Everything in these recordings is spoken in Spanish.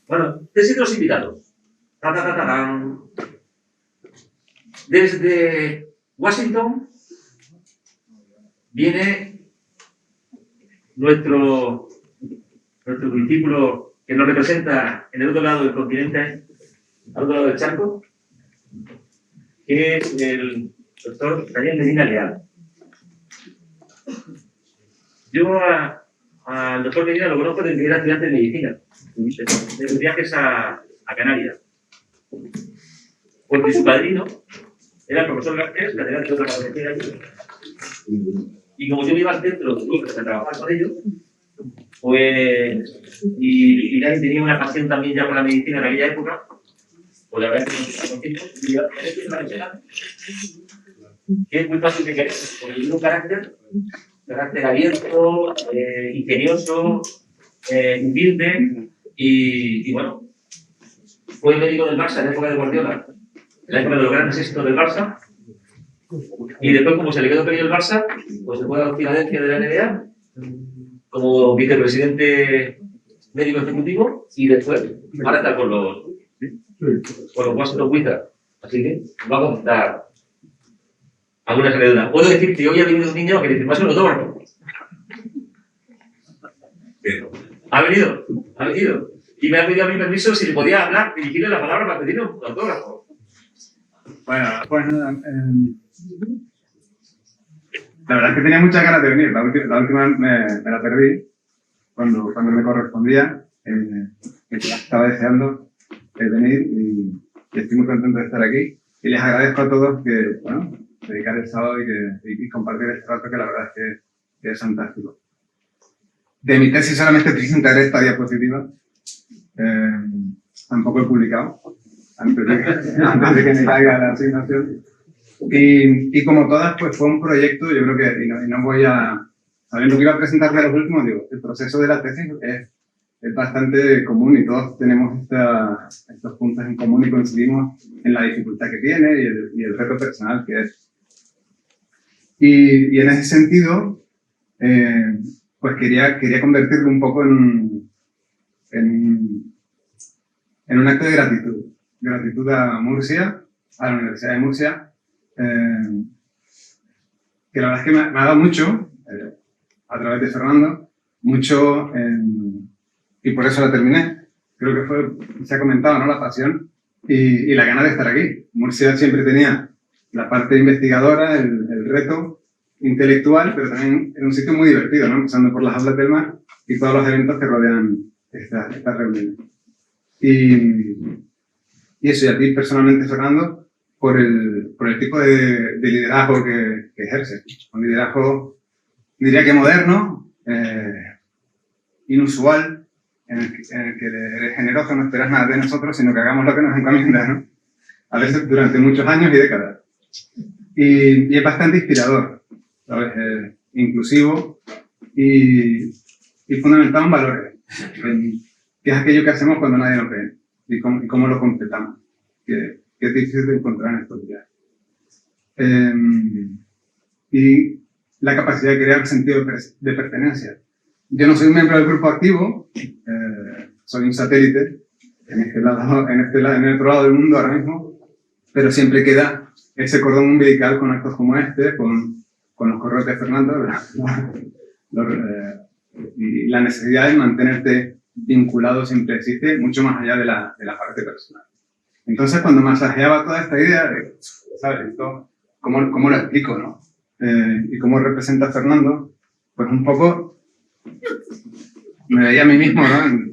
Bueno, te siento los invitados. Ta, ta, ta, ta, tan. Desde Washington viene nuestro discípulo que nos representa en el otro lado del continente, al otro lado del charco, que es el doctor Daniel Medina Leal. Yo al doctor Medina lo conozco desde que era estudiante de medicina, de los viajes a Canarias. Porque su padrino era el profesor Garcés, catedrático de la Universidad de allí. Y como yo iba al centro a trabajar con ellos, pues, y nadie tenía una pasión también ya por la medicina en aquella época, pues la verdad es que que es muy fácil de querer, porque tiene un carácter abierto, ingenioso, humilde, y bueno, fue médico del Barça en la época de Guardiola, en la época de los grandes éxitos del Barça, y después, como se le quedó pedido el Barça, pues se fue a Filadelfia de la NBA como vicepresidente médico ejecutivo, y después ahora está con los Washington Wizards. Así que va a contar algunas anécdotas. Puedo decir que hoy ha venido un niño que dice, más un autógrafo. Ha venido. Y me ha pedido a mí permiso si le podía hablar, dirigirle la palabra para pedirle un autógrafo. Bueno, pues nada, la verdad es que tenía muchas ganas de venir. La última me la perdí cuando me correspondía. Estaba deseando venir y estoy muy contento de estar aquí. Y les agradezco a todos que, bueno, dedicar el sábado y compartir este rato, que la verdad es que es fantástico. De mi tesis solamente presentaré esta diapositiva. Tampoco he publicado antes de que me caiga la asignación. Y como todas, pues fue un proyecto, yo creo que, y no voy a, sabiendo que iba a presentarme a los últimos, digo, el proceso de la tesis es bastante común y todos tenemos estos puntos en común y coincidimos en la dificultad que tiene y el reto personal que es. Y en ese sentido, pues quería convertirlo un poco en un acto de gratitud. Gratitud a Murcia, a la Universidad de Murcia, que la verdad es que me ha dado mucho, a través de Fernando, mucho, y por eso la terminé. Creo que se ha comentado, ¿no?, la pasión y la gana de estar aquí. Murcia siempre tenía la parte investigadora, el reto intelectual, pero también era un sitio muy divertido, ¿no?, empezando por las aulas del mar y todos los eventos que rodean esta reunión. Y eso, y a ti personalmente, Fernando, por el tipo de liderazgo que ejerces. Un liderazgo, diría que moderno, inusual, en el que eres generoso, no esperas nada de nosotros, sino que hagamos lo que nos encomiendas, ¿no? A veces durante muchos años y décadas. Y es bastante inspirador, ¿sabes? Inclusivo y fundamentado en valores, que es aquello que hacemos cuando nadie nos ve y cómo lo completamos, que es difícil de encontrar en estos días. Y la capacidad de crear sentido de pertenencia. Yo no soy un miembro del grupo activo, soy un satélite en el otro lado del mundo ahora mismo, pero siempre queda ese cordón umbilical con actos como este, con los correos de Fernando, y la necesidad de mantenerte vinculado siempre existe, mucho más allá de la parte personal. Entonces, cuando masajeaba toda esta idea de, ¿sabes?, esto, ¿cómo lo explico, no? Y cómo representa a Fernando, pues un poco me veía a mí mismo, ¿no?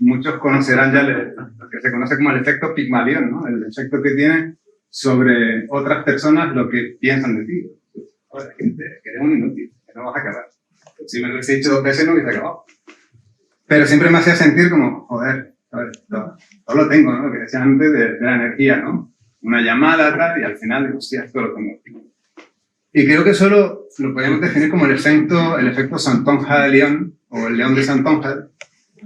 Muchos conocerán ya lo que se conoce como el efecto Pigmalión, ¿no? El efecto que tiene sobre otras personas lo que piensan de ti. Joder, que eres un inútil, que no vas a acabar. Si me lo hubiese dicho 2 veces no hubiese acabado. Pero siempre me hacía sentir como, joder, todo lo tengo, ¿no? Lo que decía antes de la energía, ¿no? Una llamada, tal, y al final digo, hostia, esto lo tengo. Y creo que solo lo podemos definir como el efecto Santonja de León, o el León de Santonja,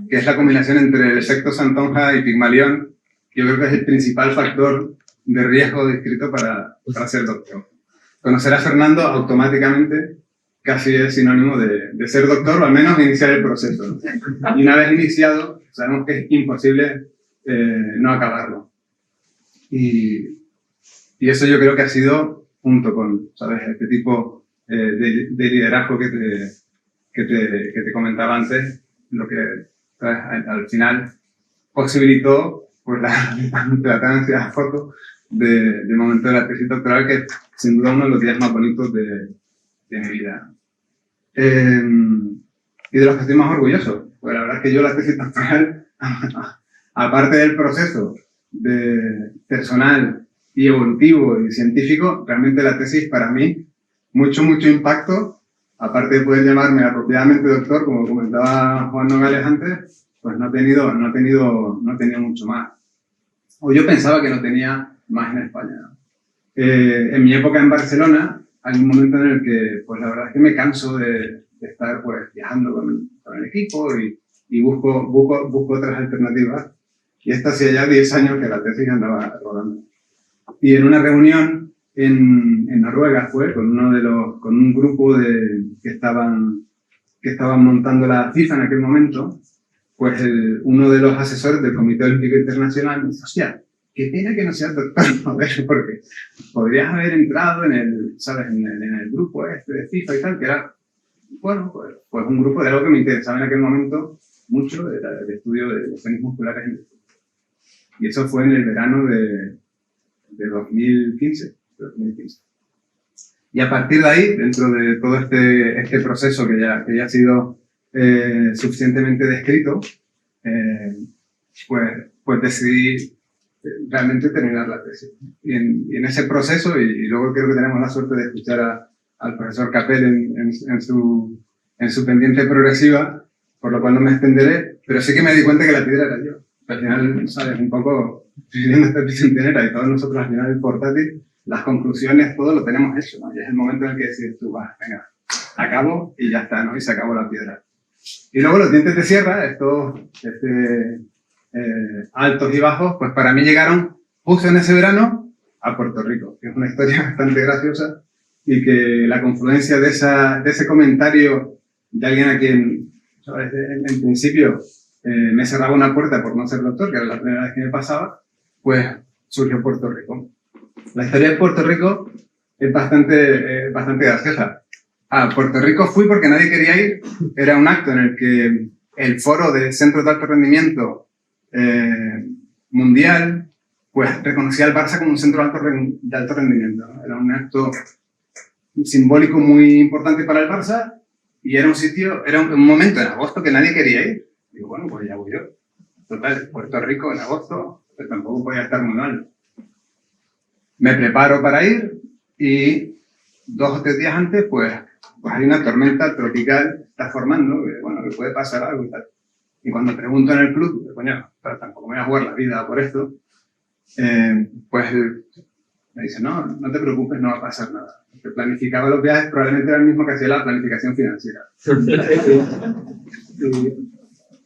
que es la combinación entre el efecto Santonja y Pigmalión. Yo creo que es el principal factor de riesgo descrito para ser doctor. Conocer a Fernando automáticamente casi es sinónimo de ser doctor, o al menos iniciar el proceso, ¿no? Y una vez iniciado, sabemos que es imposible no acabarlo. Y eso yo creo que ha sido, junto con, ¿sabes?, este tipo de liderazgo que te comentaba antes, lo que, ¿sabes?, al final posibilitó pues, la tan ansiada foto de momento de la tesis doctoral, que es sin duda uno de los días más bonitos de mi vida. Y de los que estoy más orgulloso. Pues la verdad es que yo la tesis doctoral, aparte del proceso personal y evolutivo y científico, realmente la tesis para mí, mucho impacto, aparte de poder llamarme apropiadamente doctor, como comentaba Juan Nogales antes, pues no he tenido mucho más. O yo pensaba que no tenía más en España, ¿no? En mi época en Barcelona, hay un momento en el que, pues la verdad es que me canso de estar pues viajando con el equipo y busco otras alternativas. Y esta hacía ya 10 años que la tesis andaba rodando. Y en una reunión en Noruega con un grupo que estaban montando la FIFA en aquel momento, pues uno de los asesores del Comité Olímpico Internacional me dice, hostia, qué pena que no seas doctor, porque podrías haber entrado en el grupo de FIFA y tal, que era, bueno, pues un grupo de algo que me interesaba en aquel momento mucho, del estudio de los genes musculares en el fútbol. Y eso fue en el verano de 2015. Y a partir de ahí, dentro de todo este proceso que ya ha sido suficientemente descrito, pues decidí realmente terminar la tesis. Y en ese proceso, y luego creo que tenemos la suerte de escuchar al profesor Capel en su pendiente progresiva, por lo cual no me extenderé, pero sí que me di cuenta que la piedra era yo. Al final, ¿sabes? Un poco, viviendo esta picentenera y todos nosotros al final el portátil, las conclusiones, todo lo tenemos hecho, ¿no? Y es el momento en el que decides tú, venga, acabo y ya está, ¿no? Y se acabó la piedra. Y luego los dientes de sierra, estos altos y bajos, pues para mí llegaron justo en ese verano a Puerto Rico, que es una historia bastante graciosa y que la confluencia de ese comentario de alguien a quien, ¿sabes?, en principio me cerraba una puerta por no ser doctor, que era la primera vez que me pasaba, pues surgió Puerto Rico. La historia de Puerto Rico es bastante graciosa. A Puerto Rico fui porque nadie quería ir. Era un acto en el que el foro de centros de alto rendimiento mundial pues reconocía al Barça como un centro de alto rendimiento, ¿no? Era un acto simbólico muy importante para el Barça y era un momento en agosto que nadie quería ir. Digo, bueno, pues ya voy yo. Total, Puerto Rico en agosto, pues tampoco podía estar muy mal. Me preparo para ir y 2 o 3 días antes, pues hay una tormenta tropical, está formando, que puede pasar algo y tal. Y cuando pregunto en el club, coño, pero tampoco me voy a jugar la vida por esto, pues me dice, no te preocupes, no va a pasar nada. El que planificaba los viajes probablemente era el mismo que hacía la planificación financiera.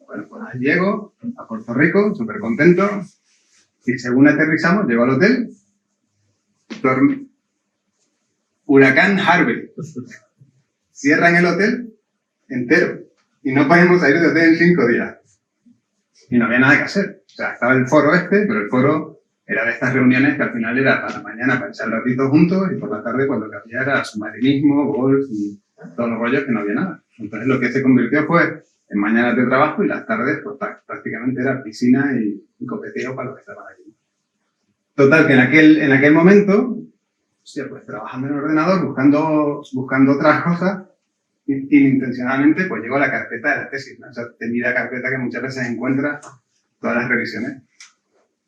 Bueno, pues ahí llego a Puerto Rico, súper contento, y según aterrizamos, llego al hotel, huracán Harvey. Cierran el hotel entero y no podemos salir del hotel en 5 días. Y no había nada que hacer. O sea, estaba el foro pero el foro era de estas reuniones que al final era para la mañana para echar ratitos juntos y por la tarde cuando había era submarinismo, golf y todos los rollos que no había nada. Entonces lo que se convirtió fue en mañanas de trabajo y las tardes pues prácticamente era piscina y copeteo para los que estaban allí. Total, que en aquel momento, pues trabajando en el ordenador, buscando otras cosas, intencionalmente pues llego a la carpeta de la tesis, ¿no? Esa temida carpeta que muchas veces encuentra todas las revisiones.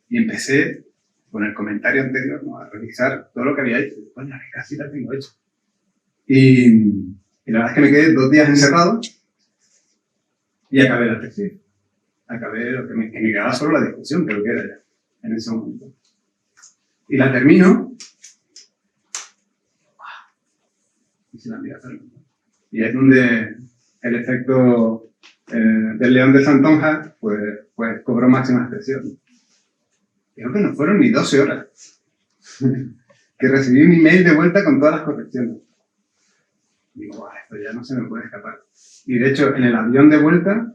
Y empecé con el comentario anterior, ¿no?, a revisar todo lo que había hecho. Coño, que casi la tengo hecho. Y la verdad es que me quedé 2 días encerrado y acabé la tesis. Acabé lo que me quedaba solo la discusión, creo que era ya, en ese momento. Y la termino. Y se la envía a Fernando. Y es donde el efecto del león de Santonja pues cobró máxima expresión. Creo que no fueron ni 12 horas que recibí un email de vuelta con todas las correcciones. Digo, vale, esto ya no se me puede escapar. Y de hecho, en el avión de vuelta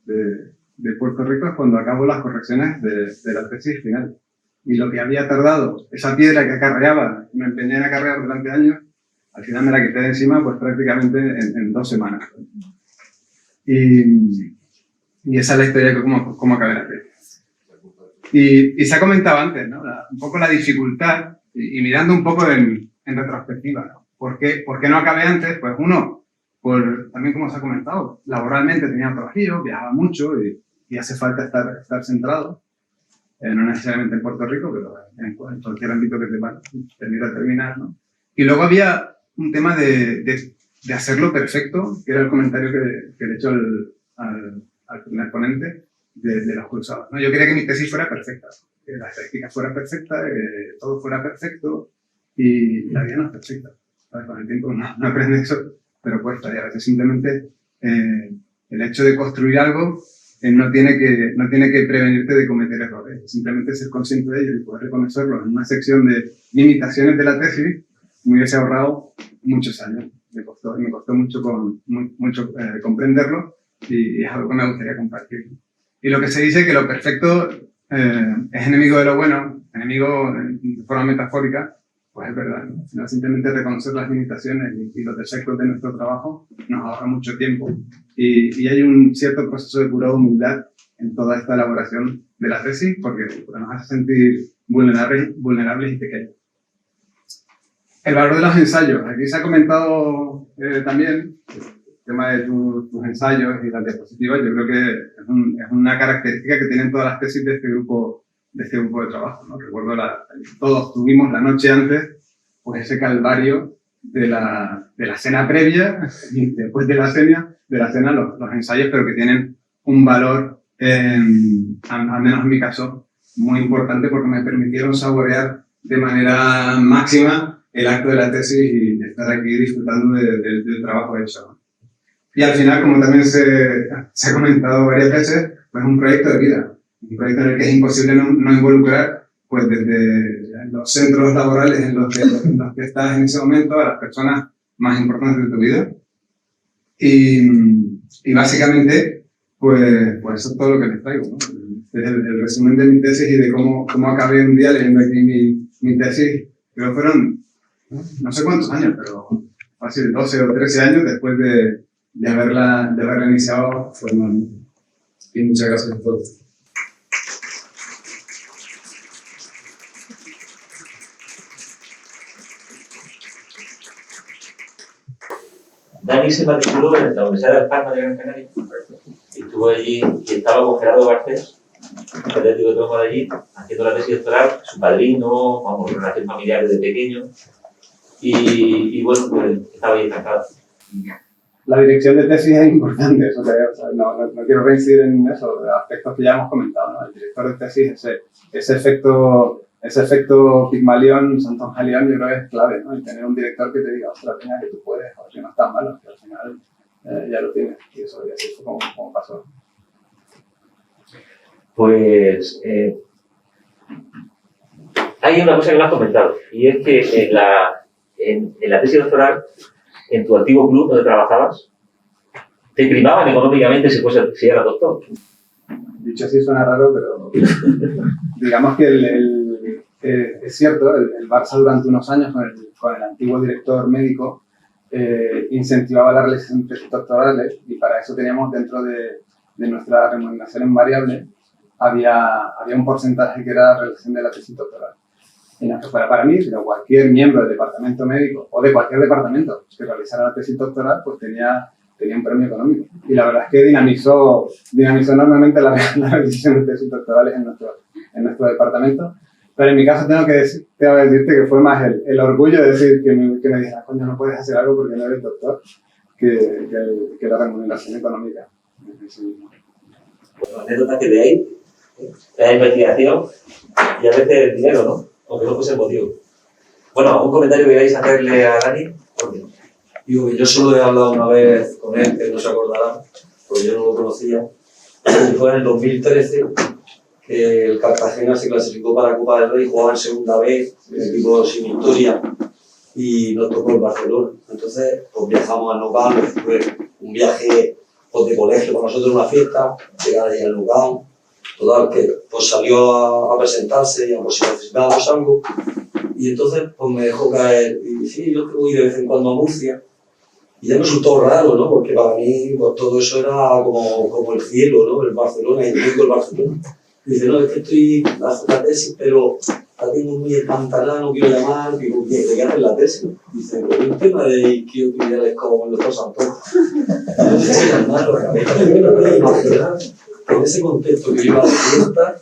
de Puerto Rico es cuando acabo las correcciones de la tesis final. Y lo que había tardado, esa piedra que acarreaba, me empeñé en acarrear durante años, al final me la quité de encima pues prácticamente en 2 semanas. Y esa es la historia de cómo acabé la tesis. Y se ha comentado antes, ¿no? Un poco la dificultad, y mirando un poco en retrospectiva, ¿no? ¿Por qué no acabé antes? Pues uno, también como se ha comentado, laboralmente tenía trabajillo, viajaba mucho y hace falta estar centrado, no necesariamente en Puerto Rico, pero en cualquier ámbito que te permita terminar, ¿no? Y luego había un tema de hacerlo perfecto, que era el comentario que le he hecho al primer ponente de los cruzados, ¿no? Yo quería que mi tesis fuera perfecta, que la estadística fuera perfecta, que todo fuera perfecto, y la vida no es perfecta. ¿Sabes? Con el tiempo no aprendes eso, pero cuesta. Y a veces simplemente el hecho de construir algo no tiene que prevenirte de cometer errores. Simplemente ser consciente de ello y poder reconocerlo en una sección de limitaciones de la tesis me hubiese ahorrado muchos años. Me costó mucho comprenderlo y es algo que me gustaría compartir. Y lo que se dice que lo perfecto es enemigo de lo bueno, enemigo de forma metafórica, pues es verdad, ¿no? Sino simplemente reconocer las limitaciones y los defectos de nuestro trabajo nos ahorra mucho tiempo. Y hay un cierto proceso de pura humildad en toda esta elaboración de la tesis porque nos hace sentir vulnerables y pequeños. El valor de los ensayos. Aquí se ha comentado también el tema de tus ensayos y las diapositivas. Yo creo que es una característica que tienen todas las tesis de este grupo de trabajo, ¿no? Recuerdo, todos tuvimos la noche antes pues ese calvario de la cena previa y después de la cena los ensayos, pero que tienen un valor, al menos en mi caso, muy importante porque me permitieron saborear de manera máxima el acto de la tesis y estar aquí disfrutando del trabajo hecho, ¿no? Y al final, como también se ha comentado varias veces, pues un proyecto de vida. Un proyecto en el que es imposible no involucrar, pues desde los centros laborales en los que estás en ese momento, a las personas más importantes de tu vida. Y básicamente, pues eso es todo lo que les traigo, ¿no? Es el resumen de mi tesis y de cómo acabé un día leyendo aquí mi tesis. Creo que fueron, no sé cuántos años, pero fácil 12 o 13 años después de haberla iniciado formalmente. Y muchas gracias a todos. Dani se matriculó en la Universidad de Las Palmas de Gran Canaria. Estuvo allí y estaba con Gerardo Garcés, catedrático de Tronco de allí, haciendo la tesis doctoral, su padrino, vamos, relación familiar desde pequeño. Y bueno, pues estaba ahí estancado. La dirección de tesis es importante, eso creo. O sea, no quiero reincidir en eso, de aspectos que ya hemos comentado, ¿no? El director de tesis, ese efecto Pigmalión, Santon-Halión, yo creo que es clave, ¿no? Y tener un director que te diga, ostras, venga, que tú puedes, o que no estás malo, que al final ya lo tienes. Y eso fue como pasó. Pues hay una cosa que no has comentado, y es que en la tesis doctoral, en tu antiguo club donde trabajabas, te primaban económicamente si eras doctor. Dicho así suena raro, pero digamos que es cierto, el Barça durante unos años con el antiguo director médico incentivaba la realización de tesis doctorales y para eso teníamos dentro de nuestra remuneración en variable había un porcentaje que era la realización de la tesis doctoral. Y no solo para mí, sino cualquier miembro del departamento médico o de cualquier departamento que realizara la tesis doctoral, pues tenía un premio económico. Y la verdad es que dinamizó enormemente la realización de tesis doctorales en nuestro departamento. Pero en mi caso tengo que decirte que fue más el orgullo de decir que me dijeran, coño, no puedes hacer algo porque no eres doctor, que la remuneración económica. Bueno, anécdota que de ahí, la investigación y a veces el dinero, ¿no? Aunque no fuese el motivo. Bueno, ¿algún comentario que queráis hacerle a Dani? Digo que yo solo he hablado una vez con él, que no se acordará, porque yo no lo conocía. Fue en el 2013 que el Cartagena se clasificó para la Copa del Rey, jugaba en segunda vez, un equipo sin historia. y nos tocó en Barcelona. Entonces, pues viajamos al Nou Camp, fue un viaje pues, de colegio para nosotros, una fiesta, llegar ahí al Nou Camp. Total, que pues salió a presentarse y a por si necesitábamos algo. Y entonces pues me dejó caer, y sí, yo voy de vez en cuando a Murcia. Y ya me resultó raro, ¿no? Porque para mí pues, todo eso era como el cielo, ¿no? El Barcelona, y digo el Barcelona. Y dice, no, es que estoy haciendo la tesis, pero la tengo muy empantanada, no quiero llamar. Digo, ¿de qué haces la tesis? Dice, pues un tema de qué utilidades como en los dos antojos. No sé si llamar, la cabeza me puede imaginar que en ese contexto que yo iba a la fiesta,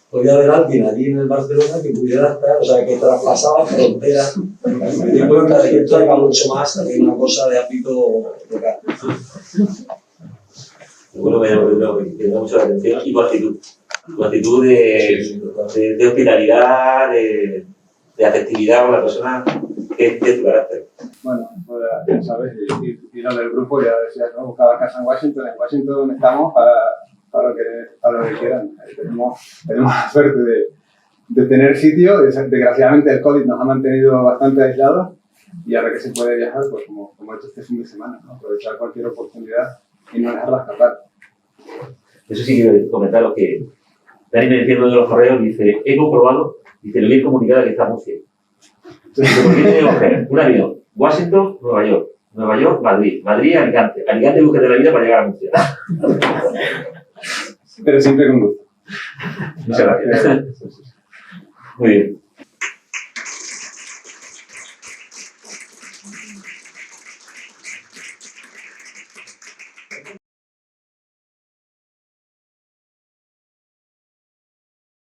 podía haber alguien allí en el Barcelona que pudiera estar, o sea, que traspasaba fronteras. Me di cuenta de que esto era mucho más que una cosa de ámbito local. Bueno, me llama mucho la atención. Y tu actitud de hospitalidad, de afectividad con la persona, ¿qué es tu carácter? Bueno, pues, ya sabes, y lo del grupo ya decía, ¿no? Buscaba casa en Washington estamos para lo que quieran. Tenemos la suerte de tener sitio, desgraciadamente el COVID nos ha mantenido bastante aislados y ahora que se puede viajar, pues como hecho este fin de semana, ¿no? Aprovechar cualquier oportunidad y no dejarla escapar. Eso sí quiero comentaros que Dani me decía en uno de los correos, dice, he comprobado, dice, lo bien comunicada que está Murcia. Dice, ¿por qué tiene que coger un avión? Washington, Nueva York, Madrid, Alicante. Alicante busca de la vida para llegar a Murcia. Pero siempre con gusto. Muchas gracias. Muy bien.